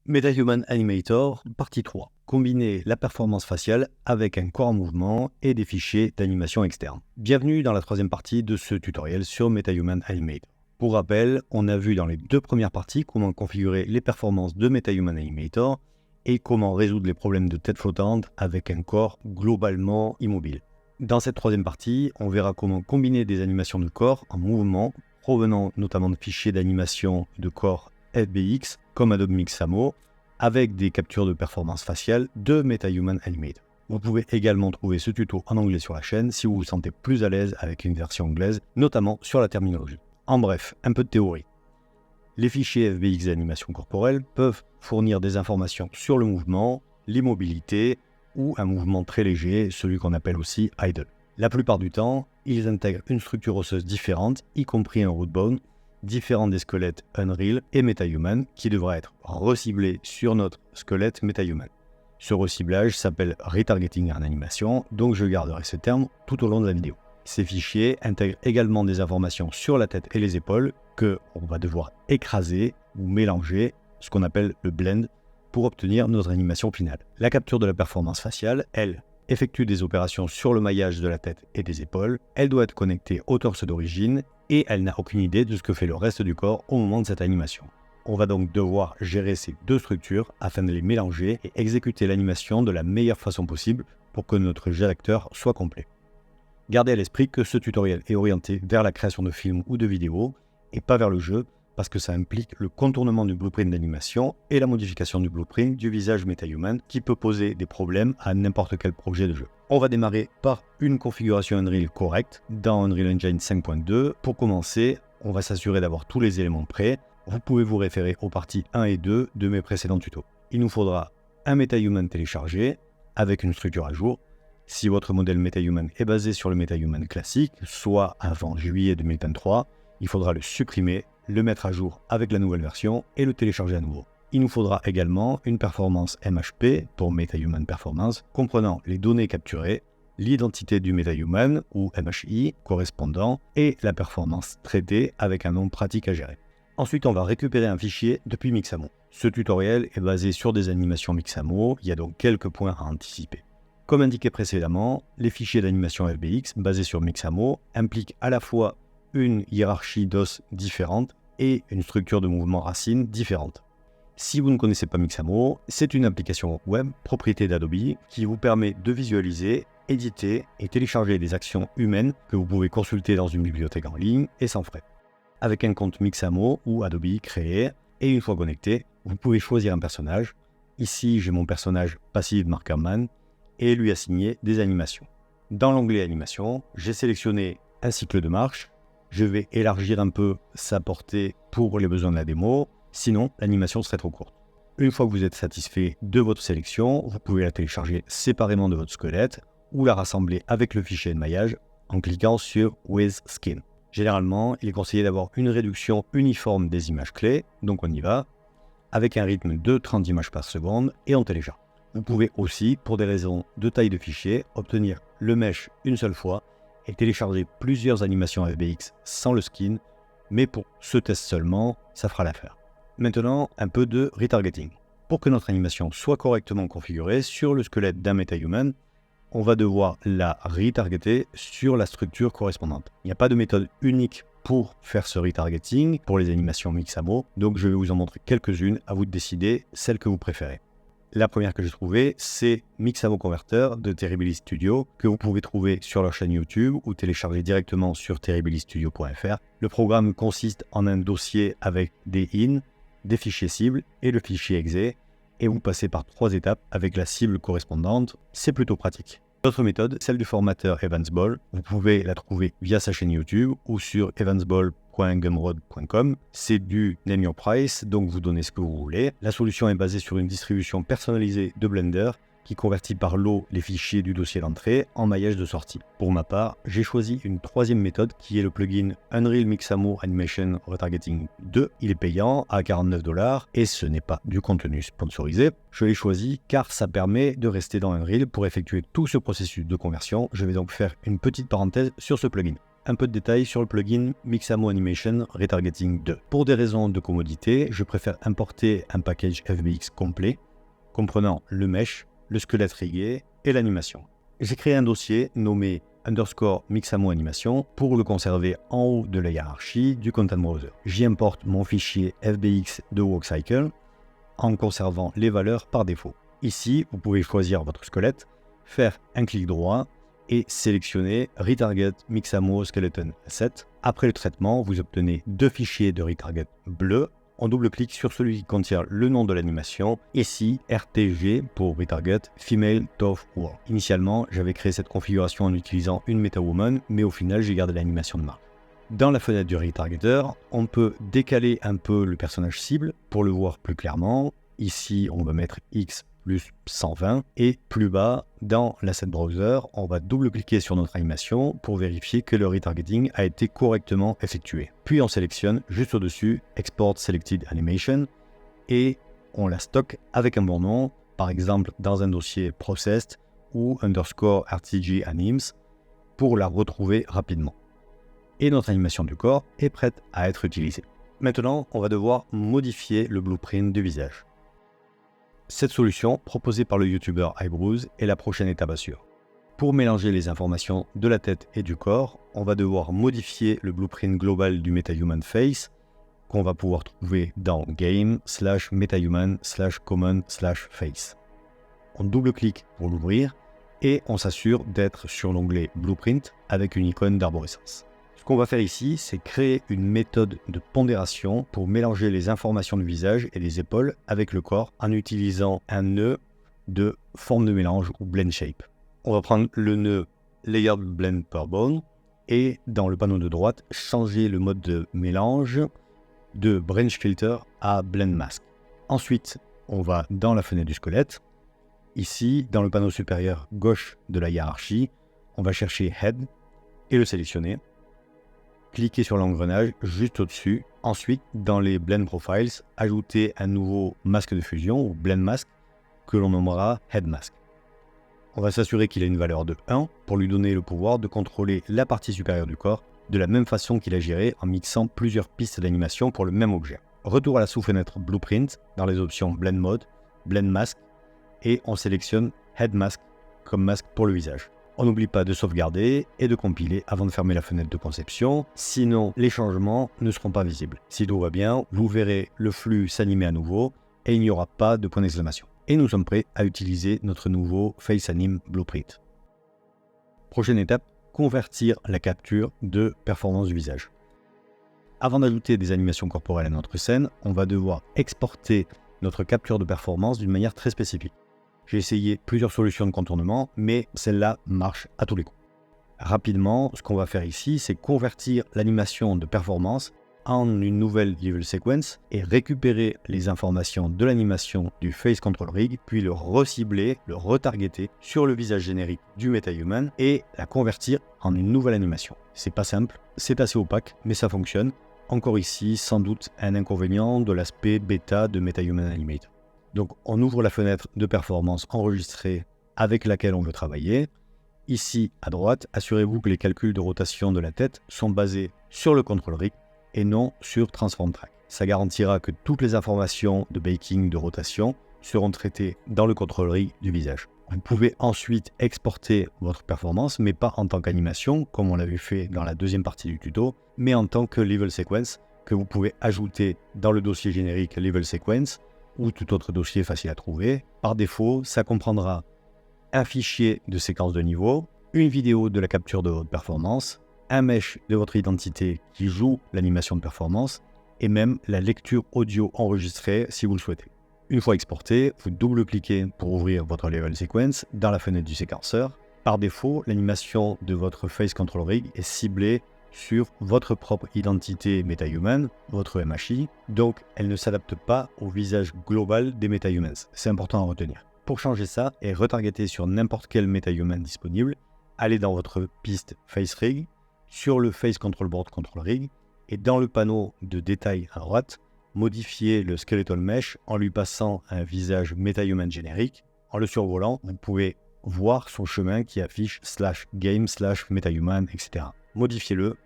MetaHuman Animator, partie 3. Combiner la performance faciale avec un corps en mouvement et des fichiers d'animation externe. Bienvenue dans la troisième partie de ce tutoriel sur MetaHuman Animator. Pour rappel, on a vu dans les deux premières parties comment configurer les performances de MetaHuman Animator et comment résoudre les problèmes de tête flottante avec un corps globalement immobile. Dans cette troisième partie, on verra comment combiner des animations de corps en mouvement provenant notamment de fichiers d'animation de corps FBX comme Adobe Mixamo avec des captures de performance faciale de MetaHuman Animator. Vous pouvez également trouver ce tuto en anglais sur la chaîne si vous vous sentez plus à l'aise avec une version anglaise, notamment sur la terminologie. En bref, un peu de théorie. Les fichiers FBX d'animation corporelle peuvent fournir des informations sur le mouvement, l'immobilité ou un mouvement très léger, celui qu'on appelle aussi idle. La plupart du temps, ils intègrent une structure osseuse différente, y compris un root bone, différent des squelettes Unreal et MetaHuman, qui devra être reciblé sur notre squelette MetaHuman. Ce reciblage s'appelle retargeting en animation, donc je garderai ce terme tout au long de la vidéo. Ces fichiers intègrent également des informations sur la tête et les épaules que on va devoir écraser ou mélanger, ce qu'on appelle le blend, pour obtenir notre animation finale. La capture de la performance faciale, elle, effectue des opérations sur le maillage de la tête et des épaules, elle doit être connectée au torse d'origine et elle n'a aucune idée de ce que fait le reste du corps au moment de cette animation. On va donc devoir gérer ces deux structures afin de les mélanger et exécuter l'animation de la meilleure façon possible pour que notre jeu d'acteur soit complet. Gardez à l'esprit que ce tutoriel est orienté vers la création de films ou de vidéos et pas vers le jeu parce que ça implique le contournement du blueprint d'animation et la modification du blueprint du visage MetaHuman qui peut poser des problèmes à n'importe quel projet de jeu. On va démarrer par une configuration Unreal correcte dans Unreal Engine 5.2. Pour commencer, on va s'assurer d'avoir tous les éléments prêts. Vous pouvez vous référer aux parties 1 et 2 de mes précédents tutos. Il nous faudra un MetaHuman téléchargé avec une structure à jour. Si votre modèle MetaHuman est basé sur le MetaHuman classique, soit avant juillet 2023, il faudra le supprimer, le mettre à jour avec la nouvelle version et le télécharger à nouveau. Il nous faudra également une performance MHP pour MetaHuman Performance, comprenant les données capturées, l'identité du MetaHuman ou MHI correspondant et la performance traitée avec un nom pratique à gérer. Ensuite, on va récupérer un fichier depuis Mixamo. Ce tutoriel est basé sur des animations Mixamo, il y a donc quelques points à anticiper. Comme indiqué précédemment, les fichiers d'animation FBX basés sur Mixamo impliquent à la fois une hiérarchie d'os différente et une structure de mouvement racine différente. Si vous ne connaissez pas Mixamo, c'est une application web propriété d'Adobe qui vous permet de visualiser, éditer et télécharger des actions humaines que vous pouvez consulter dans une bibliothèque en ligne et sans frais. Avec un compte Mixamo ou Adobe créé et une fois connecté, vous pouvez choisir un personnage. Ici, j'ai mon personnage Passive Markerman et lui assigner des animations. Dans l'onglet Animation, j'ai sélectionné un cycle de marche. Je vais élargir un peu sa portée pour les besoins de la démo, sinon l'animation serait trop courte. Une fois que vous êtes satisfait de votre sélection, vous pouvez la télécharger séparément de votre squelette ou la rassembler avec le fichier de maillage en cliquant sur With Skin. Généralement, il est conseillé d'avoir une réduction uniforme des images clés, donc on y va, avec un rythme de 30 images par seconde et on télécharge. Vous pouvez aussi, pour des raisons de taille de fichier, obtenir le mesh une seule fois et télécharger plusieurs animations FBX sans le skin, mais pour ce test seulement, ça fera l'affaire. Maintenant, un peu de retargeting. Pour que notre animation soit correctement configurée sur le squelette d'un MetaHuman, on va devoir la retargeter sur la structure correspondante. Il n'y a pas de méthode unique pour faire ce retargeting pour les animations Mixamo, donc je vais vous en montrer quelques-unes, à vous de décider celle que vous préférez. La première que j'ai trouvée, c'est Mixamo Converter de Terribili Studio, que vous pouvez trouver sur leur chaîne YouTube ou télécharger directement sur terribilistudio.fr. Le programme consiste en un dossier avec des in, des fichiers cibles et le fichier exe, et vous passez par 3 étapes avec la cible correspondante. C'est plutôt pratique. L'autre méthode, celle du formateur Evansball. Vous pouvez la trouver via sa chaîne YouTube ou sur evansball.gumroad.com. C'est du name your price, donc vous donnez ce que vous voulez. La solution est basée sur une distribution personnalisée de Blender qui convertit par lot les fichiers du dossier d'entrée en maillage de sortie. Pour ma part, j'ai choisi une troisième méthode qui est le plugin Unreal Mixamo Animation Retargeting 2. Il est payant à 49$ et ce n'est pas du contenu sponsorisé. Je l'ai choisi car ça permet de rester dans Unreal pour effectuer tout ce processus de conversion. Je vais donc faire une petite parenthèse sur ce plugin. un peu de détails sur le plugin Mixamo Animation Retargeting 2. Pour des raisons de commodité, je préfère importer un package FBX complet, comprenant le mesh, le squelette rigué et l'animation. J'ai créé un dossier nommé _Mixamo Animation pour le conserver en haut de la hiérarchie du Content Browser. J'y importe mon fichier FBX de WorkCycle en conservant les valeurs par défaut. Ici, vous pouvez choisir votre squelette, faire un clic droit et sélectionner Retarget Mixamo Skeleton Asset. Après le traitement, vous obtenez deux fichiers de retarget bleus. On double-clique sur celui qui contient le nom de l'animation, ici RTG pour Retarget Female Tough War. Initialement, j'avais créé cette configuration en utilisant une MetaWoman, mais au final, j'ai gardé l'animation de marque. Dans la fenêtre du retargeter, on peut décaler un peu le personnage cible pour le voir plus clairement. Ici, on va mettre X plus 120 et plus bas dans l'asset browser, on va double-cliquer sur notre animation pour vérifier que le retargeting a été correctement effectué. Puis on sélectionne juste au-dessus Export Selected Animation et on la stocke avec un bon nom, par exemple dans un dossier Processed ou _RTG Animes pour la retrouver rapidement. Et notre animation du corps est prête à être utilisée. Maintenant, on va devoir modifier le blueprint du visage. Cette solution, proposée par le YouTuber Eyebrows, est la prochaine étape à suivre. Pour mélanger les informations de la tête et du corps, on va devoir modifier le blueprint global du MetaHuman Face qu'on va pouvoir trouver dans Game/MetaHuman/Common/Face. On double-clique pour l'ouvrir et on s'assure d'être sur l'onglet Blueprint avec une icône d'arborescence. Ce qu'on va faire ici, c'est créer une méthode de pondération pour mélanger les informations du visage et des épaules avec le corps en utilisant un nœud de forme de mélange ou blend shape. On va prendre le nœud Layered Blend Per Bone et dans le panneau de droite, changer le mode de mélange de Branch Filter à Blend Mask. Ensuite, on va dans la fenêtre du squelette. Ici, dans le panneau supérieur gauche de la hiérarchie, on va chercher Head et le sélectionner. Cliquez sur l'engrenage juste au-dessus. Ensuite, dans les Blend Profiles, ajoutez un nouveau masque de fusion ou Blend Mask que l'on nommera Head Mask. On va s'assurer qu'il a une valeur de 1 pour lui donner le pouvoir de contrôler la partie supérieure du corps de la même façon qu'il agirait en mixant plusieurs pistes d'animation pour le même objet. Retour à la sous-fenêtre Blueprint dans les options Blend Mode, Blend Mask et on sélectionne Head Mask comme masque pour le visage. On n'oublie pas de sauvegarder et de compiler avant de fermer la fenêtre de conception, sinon les changements ne seront pas visibles. Si tout va bien, vous verrez le flux s'animer à nouveau et il n'y aura pas de point d'exclamation. Et nous sommes prêts à utiliser notre nouveau Face Anim Blueprint. Prochaine étape, convertir la capture de performance du visage. Avant d'ajouter des animations corporelles à notre scène, on va devoir exporter notre capture de performance d'une manière très spécifique. J'ai essayé plusieurs solutions de contournement, mais celle-là marche à tous les coups. Rapidement, ce qu'on va faire ici, c'est convertir l'animation de performance en une nouvelle level sequence et récupérer les informations de l'animation du Face Control Rig, puis le recibler, le retargeter sur le visage générique du MetaHuman et la convertir en une nouvelle animation. C'est pas simple, c'est assez opaque, mais ça fonctionne. Encore ici, sans doute un inconvénient de l'aspect bêta de MetaHuman Animator. Donc on ouvre la fenêtre de performance enregistrée avec laquelle on veut travailler. Ici à droite, assurez-vous que les calculs de rotation de la tête sont basés sur le Control Rig et non sur Transform Track. Ça garantira que toutes les informations de baking de rotation seront traitées dans le Control Rig du visage. Vous pouvez ensuite exporter votre performance, mais pas en tant qu'animation, comme on l'avait fait dans la deuxième partie du tuto, mais en tant que Level Sequence que vous pouvez ajouter dans le dossier générique Level Sequence ou tout autre dossier facile à trouver. Par défaut, ça comprendra un fichier de séquence de niveau, une vidéo de la capture de votre performance, un mesh de votre identité qui joue l'animation de performance et même la lecture audio enregistrée si vous le souhaitez. Une fois exporté, vous double-cliquez pour ouvrir votre Level Sequence dans la fenêtre du séquenceur. Par défaut, l'animation de votre Face Control Rig est ciblée sur votre propre identité MetaHuman, votre MHI, donc elle ne s'adapte pas au visage global des MetaHumans. C'est important à retenir. Pour changer ça et retargeter sur n'importe quel MetaHuman disponible, allez dans votre piste Face Rig, sur le Face Control Board Control Rig, et dans le panneau de détail à droite, modifiez le Skeletal Mesh en lui passant un visage MetaHuman générique. En le survolant, vous pouvez voir son chemin qui affiche /game/MetaHuman, etc. modifiez-le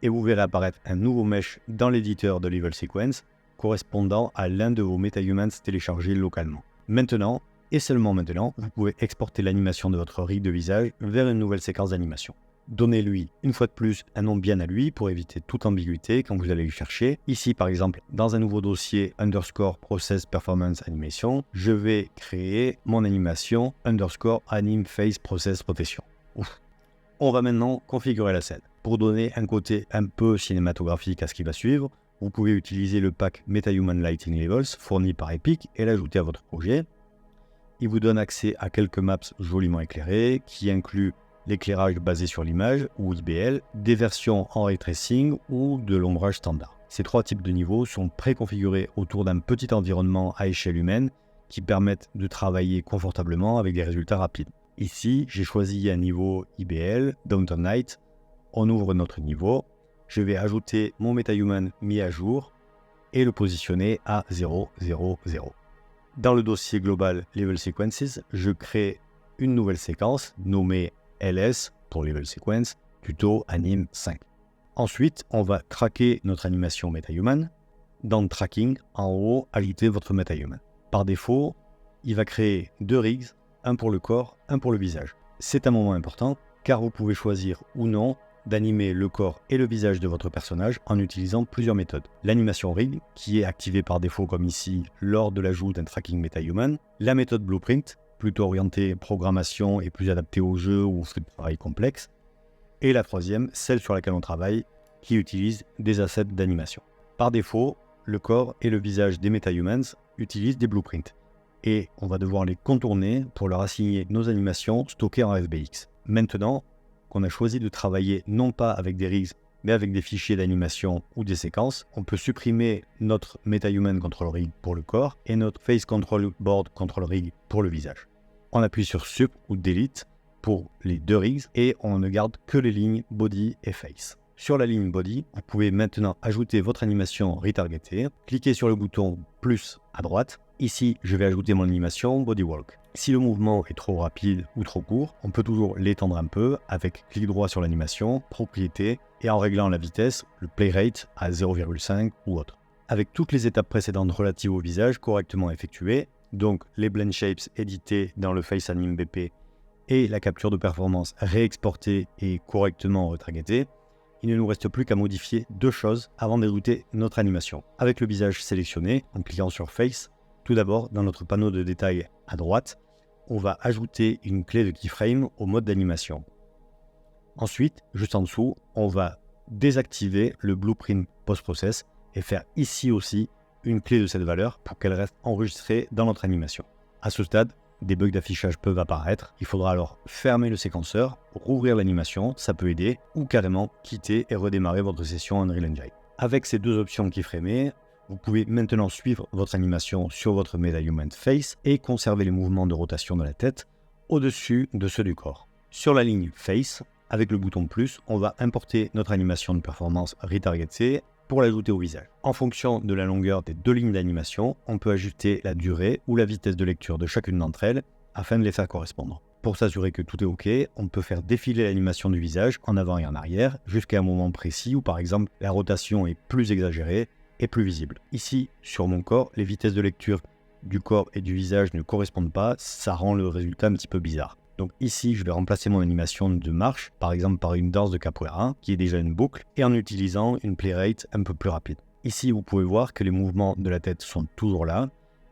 et vous verrez apparaître un nouveau mesh dans l'éditeur de Level Sequence correspondant à l'un de vos MetaHumans téléchargés localement. Maintenant, et seulement maintenant, vous pouvez exporter l'animation de votre rig de visage vers une nouvelle séquence d'animation. Donnez-lui, une fois de plus, un nom bien à lui pour éviter toute ambiguïté quand vous allez le chercher. Ici, par exemple, dans un nouveau dossier underscore process performance animation, je vais créer mon animation underscore anim face process rotation. On va maintenant configurer la scène. Pour donner un côté un peu cinématographique à ce qui va suivre, vous pouvez utiliser le pack MetaHuman Lighting Levels fourni par Epic et l'ajouter à votre projet. Il vous donne accès à quelques maps joliment éclairées qui incluent l'éclairage basé sur l'image ou IBL, des versions en ray tracing ou de l'ombrage standard. Ces trois types de niveaux sont préconfigurés autour d'un petit environnement à échelle humaine qui permettent de travailler confortablement avec des résultats rapides. Ici, j'ai choisi un niveau IBL, Downtown Night. On ouvre notre niveau. Je vais ajouter mon MetaHuman mis à jour et le positionner à 0, 0, 0. Dans le dossier global Level Sequences, je crée une nouvelle séquence nommée LS pour Level Sequence, tuto anim 5. Ensuite, on va traquer notre animation MetaHuman. Dans le tracking, en haut, ajoutez votre MetaHuman. Par défaut, il va créer deux rigs, un pour le corps, un pour le visage. C'est un moment important car vous pouvez choisir ou non d'animer le corps et le visage de votre personnage en utilisant plusieurs méthodes. L'animation rig, qui est activée par défaut comme ici lors de l'ajout d'un tracking MetaHuman. La méthode blueprint, plutôt orientée programmation et plus adaptée au jeu ou flux de travail complexe. Et la troisième, celle sur laquelle on travaille, qui utilise des assets d'animation. Par défaut, le corps et le visage des MetaHumans utilisent des blueprints. Et on va devoir les contourner pour leur assigner nos animations stockées en FBX. Maintenant qu'on a choisi de travailler non pas avec des rigs, mais avec des fichiers d'animation ou des séquences, on peut supprimer notre MetaHuman Control Rig pour le corps et notre Face Control Board Control Rig pour le visage. On appuie sur Sup ou Delete pour les deux rigs et on ne garde que les lignes Body et Face. Sur la ligne Body, vous pouvez maintenant ajouter votre animation retargetée. Cliquez sur le bouton plus à droite. Ici, je vais ajouter mon animation Body Walk. Si le mouvement est trop rapide ou trop court, on peut toujours l'étendre un peu avec clic droit sur l'animation, propriété et en réglant la vitesse, le play rate à 0,5 ou autre. Avec toutes les étapes précédentes relatives au visage correctement effectuées, donc les blend shapes édités dans le Face Anim BP et la capture de performance réexportée et correctement retargetée, il ne nous reste plus qu'à modifier deux choses avant d'ajouter notre animation. Avec le visage sélectionné, en cliquant sur Face, tout d'abord, dans notre panneau de détail à droite, on va ajouter une clé de keyframe au mode d'animation. Ensuite, juste en dessous, on va désactiver le blueprint post-process et faire ici aussi une clé de cette valeur pour qu'elle reste enregistrée dans notre animation. À ce stade, des bugs d'affichage peuvent apparaître. Il faudra alors fermer le séquenceur, rouvrir l'animation, ça peut aider, ou carrément quitter et redémarrer votre session Unreal Engine. Avec ces deux options keyframées, vous pouvez maintenant suivre votre animation sur votre MetaHuman Face et conserver les mouvements de rotation de la tête au-dessus de ceux du corps. Sur la ligne Face, avec le bouton plus, on va importer notre animation de performance retargetée pour l'ajouter au visage. En fonction de la longueur des deux lignes d'animation, on peut ajuster la durée ou la vitesse de lecture de chacune d'entre elles afin de les faire correspondre. Pour s'assurer que tout est OK, on peut faire défiler l'animation du visage en avant et en arrière jusqu'à un moment précis où par exemple la rotation est plus exagérée et plus visible. Ici, sur mon corps, les vitesses de lecture du corps et du visage ne correspondent pas, ça rend le résultat un petit peu bizarre. Donc ici, je vais remplacer mon animation de marche, par exemple par une danse de capoeira, qui est déjà une boucle, et en utilisant une play rate un peu plus rapide. Ici, vous pouvez voir que les mouvements de la tête sont toujours là,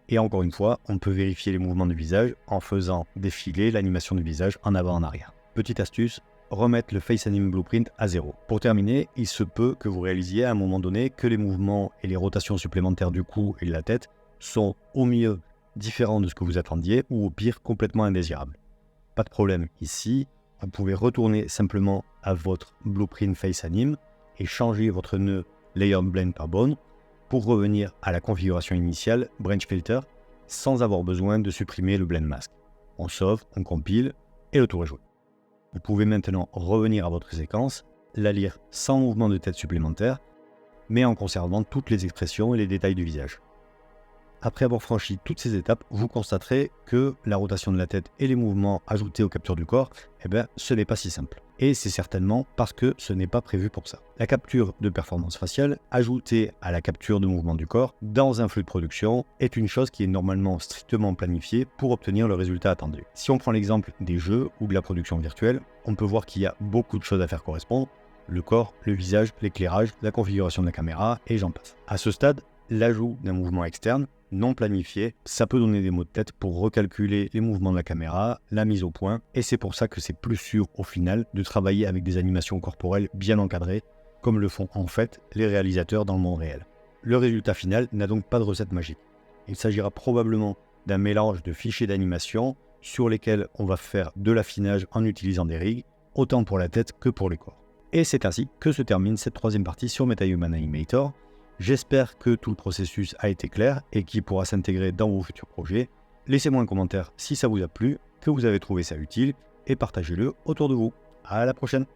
et encore une fois, on peut vérifier les mouvements du visage en faisant défiler l'animation du visage en avant et en arrière. Petite astuce, remettre le Face Anim Blueprint à 0. Pour terminer, il se peut que vous réalisiez à un moment donné que les mouvements et les rotations supplémentaires du cou et de la tête sont au mieux différents de ce que vous attendiez ou au pire complètement indésirables. Pas de problème ici, vous pouvez retourner simplement à votre Blueprint Face Anim et changer votre nœud Layer Blend par Bone pour revenir à la configuration initiale Branch Filter sans avoir besoin de supprimer le Blend Mask. On sauve, on compile et le tour est joué. Vous pouvez maintenant revenir à votre séquence, la lire sans mouvement de tête supplémentaire, mais en conservant toutes les expressions et les détails du visage. Après avoir franchi toutes ces étapes, vous constaterez que la rotation de la tête et les mouvements ajoutés aux captures du corps, ce n'est pas si simple. Et c'est certainement parce que ce n'est pas prévu pour ça. La capture de performance faciale, ajoutée à la capture de mouvement du corps, dans un flux de production, est une chose qui est normalement strictement planifiée pour obtenir le résultat attendu. Si on prend l'exemple des jeux ou de la production virtuelle, on peut voir qu'il y a beaucoup de choses à faire correspondre. Le corps, le visage, l'éclairage, la configuration de la caméra, et j'en passe. À ce stade, l'ajout d'un mouvement externe, non planifié, ça peut donner des maux de tête pour recalculer les mouvements de la caméra, la mise au point, et c'est pour ça que c'est plus sûr au final de travailler avec des animations corporelles bien encadrées, comme le font en fait les réalisateurs dans le monde réel. Le résultat final n'a donc pas de recette magique. Il s'agira probablement d'un mélange de fichiers d'animation sur lesquels on va faire de l'affinage en utilisant des rigs, autant pour la tête que pour les corps. Et c'est ainsi que se termine cette troisième partie sur MetaHuman Animator. J'espère que tout le processus a été clair et qu'il pourra s'intégrer dans vos futurs projets. Laissez-moi un commentaire si ça vous a plu, que vous avez trouvé ça utile, et partagez-le autour de vous. À la prochaine!